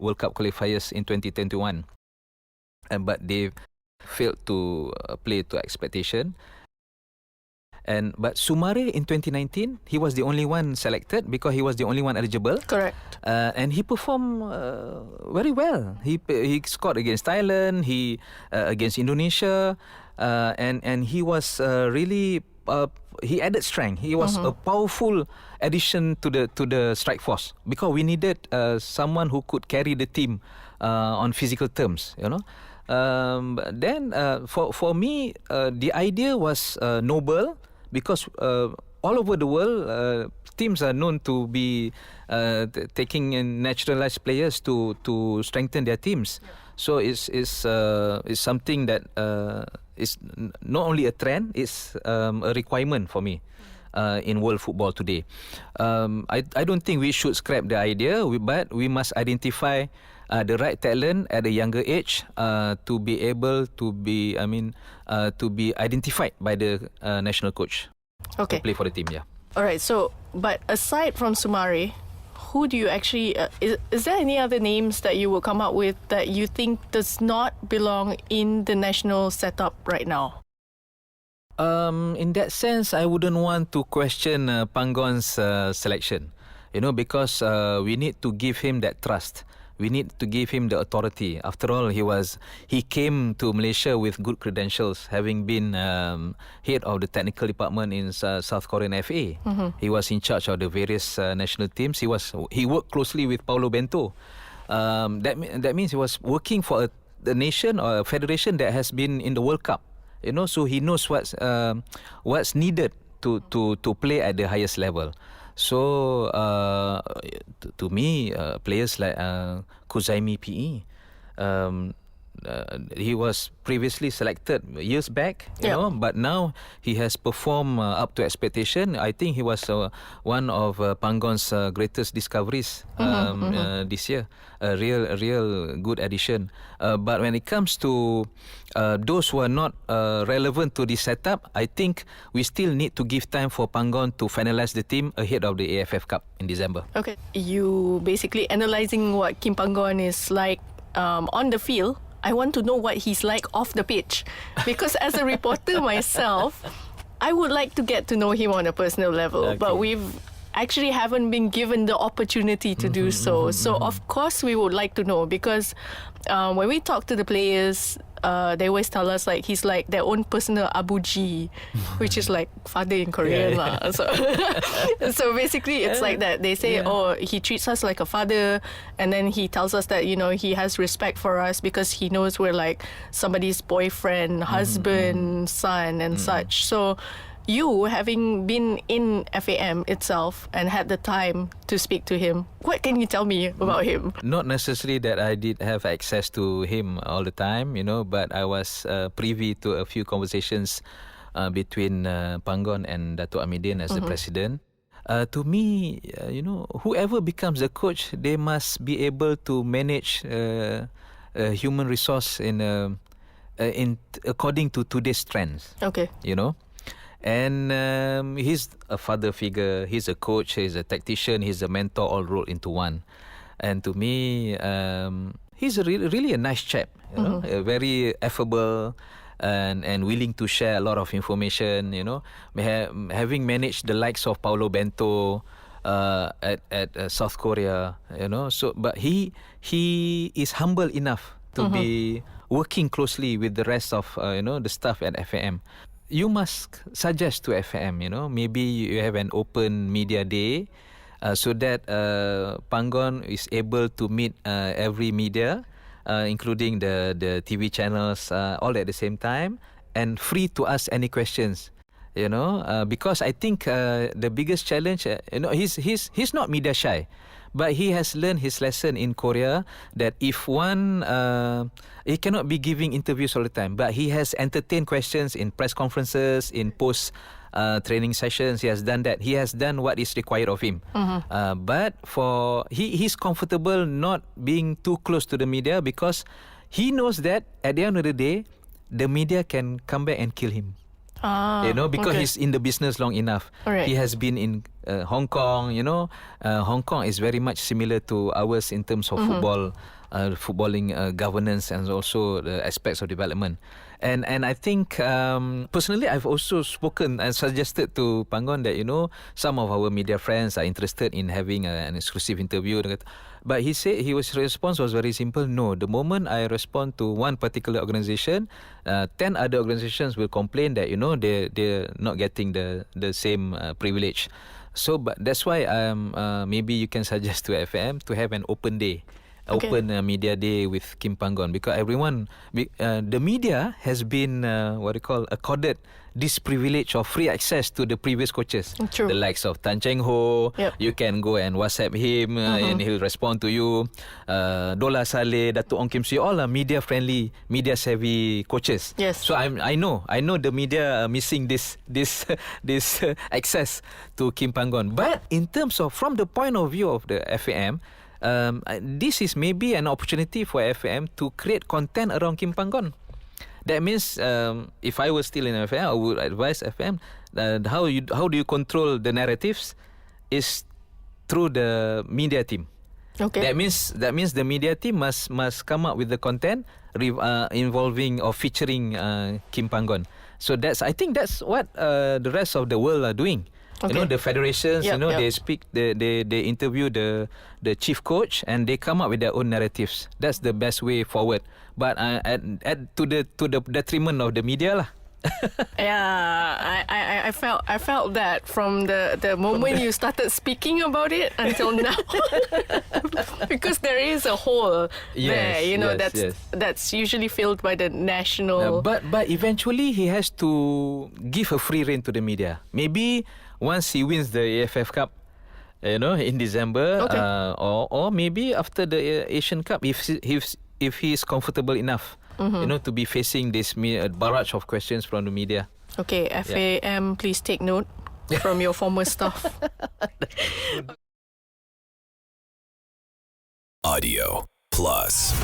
World Cup qualifiers in 2021, but they failed to play to expectation. But Sumare in 2019, he was the only one selected because he was the only one eligible. Correct. And he performed very well. He scored against Thailand, against Indonesia, and he was really he added strength. He was a powerful addition to the strike force because we needed someone who could carry the team on physical terms. Then for me, the idea was noble. Because all over the world, teams are known to be taking in naturalized players to strengthen their teams. Yeah. So it's something that is not only a trend; it's a requirement for me in world football today. I don't think we should scrap the idea, but we must identify the right talent at a younger age to be able to be, to be identified by the national coach. Okay. To play for the team, yeah. All right. So, but aside from Sumare, who do you actually? Is there any other names that you will come up with that you think does not belong in the national setup right now? In that sense, I wouldn't want to question Pan Gon's selection, because we need to give him that trust. We need to give him the authority. After all, he came to Malaysia with good credentials, having been head of the technical department in South Korean FA. He was in charge of the various national teams. He worked closely with Paulo Bento. That means he was working for a nation or a federation that has been in the World Cup. So he knows what's needed to play at the highest level. So, to me, players like Kuzaimi PE, he was previously selected years back, but now he has performed up to expectation. I think he was one of Pan Gon's greatest discoveries this year. A real good addition. But when it comes to those who are not relevant to this setup, I think we still need to give time for Pan Gon to finalize the team ahead of the AFF Cup in December. Okay, you basically analysing what Kim Pan Gon is like on the field. I want to know what he's like off the pitch, because as a reporter myself, I would like to get to know him on a personal level, but we've actually haven't been given the opportunity to do so. So of course we would like to know, because when we talk to the players, they always tell us like he's like their own personal Abu G, which is like father in Korean lah. So basically it's like that. They say, oh, he treats us like a father, and then he tells us that he has respect for us because he knows we're like somebody's boyfriend, husband, son, and such. So you, having been in FAM itself and had the time to speak to him, what can you tell me about him? Not necessarily that I did have access to him all the time, but I was privy to a few conversations between Pan Gon and Dato' Amidin as the president. To me, whoever becomes the coach, they must be able to manage human resource in according to today's trends. Okay. And he's a father figure, he's a coach, he's a tactician, he's a mentor, all rolled into one. And to me, he's really a nice chap, very affable and willing to share a lot of information, having managed the likes of Paulo Bento at South Korea, So, but he is humble enough to be working closely with the rest of the staff at FAM. You must suggest to FAM, maybe you have an open media day so that Pan Gon is able to meet every media, including the TV channels, all at the same time, and free to ask any questions, because I think the biggest challenge, he's not media shy. But he has learned his lesson in Korea that if he cannot be giving interviews all the time, but he has entertained questions in press conferences, in post training sessions. He has done that. He has done what is required of him. But he's comfortable not being too close to the media, because he knows that at the end of the day, the media can come back and kill him. Because okay. he's in the business long enough. Alright. He has been in Hong Kong. Hong Kong is very much similar to ours in terms of footballing governance and also the aspects of development. And I think personally, I've also spoken and suggested to Pan Gon that some of our media friends are interested in having an exclusive interview. But he said his response was very simple. No, the moment I respond to one particular organisation, 10 other organisations will complain that they're not getting the same privilege. So, but that's why maybe you can suggest to FM to have an open day. Okay. Open media day with Kim Pan Gon, because everyone, the media has been accorded this privilege of free access to the previous coaches. True. The likes of Tan Cheng Ho. Yep. You can go and WhatsApp him and he'll respond to you. Dola Saleh, Datuk Ong Kim Sui, all are media friendly, media savvy coaches. Yes. So I know the media are missing this access to Kim Pan Gon. But in terms of, from the point of view of the FAM, this is maybe an opportunity for FM to create content around Kim Pan Gon. That means if I was still in FM, I would advise FM how do you control the narratives is through the media team. Okay. That means the media team must come up with the content involving or featuring Kim Pan Gon. So I think that's what the rest of the world are doing. Okay. The federations, Yep. they speak, they interview the chief coach and they come up with their own narratives. That's the best way forward. But to the detriment of the media lah. Yeah, I felt that from the moment you started speaking about it until now, because there is a hole there, that's usually filled by the national. But eventually he has to give a free rein to the media. Maybe once he wins the AFF Cup, in December, Okay. or maybe after the Asian Cup, if he is comfortable enough, to be facing this barrage of questions from the media. Okay, FAM, please take note from your former staff. Audio Plus.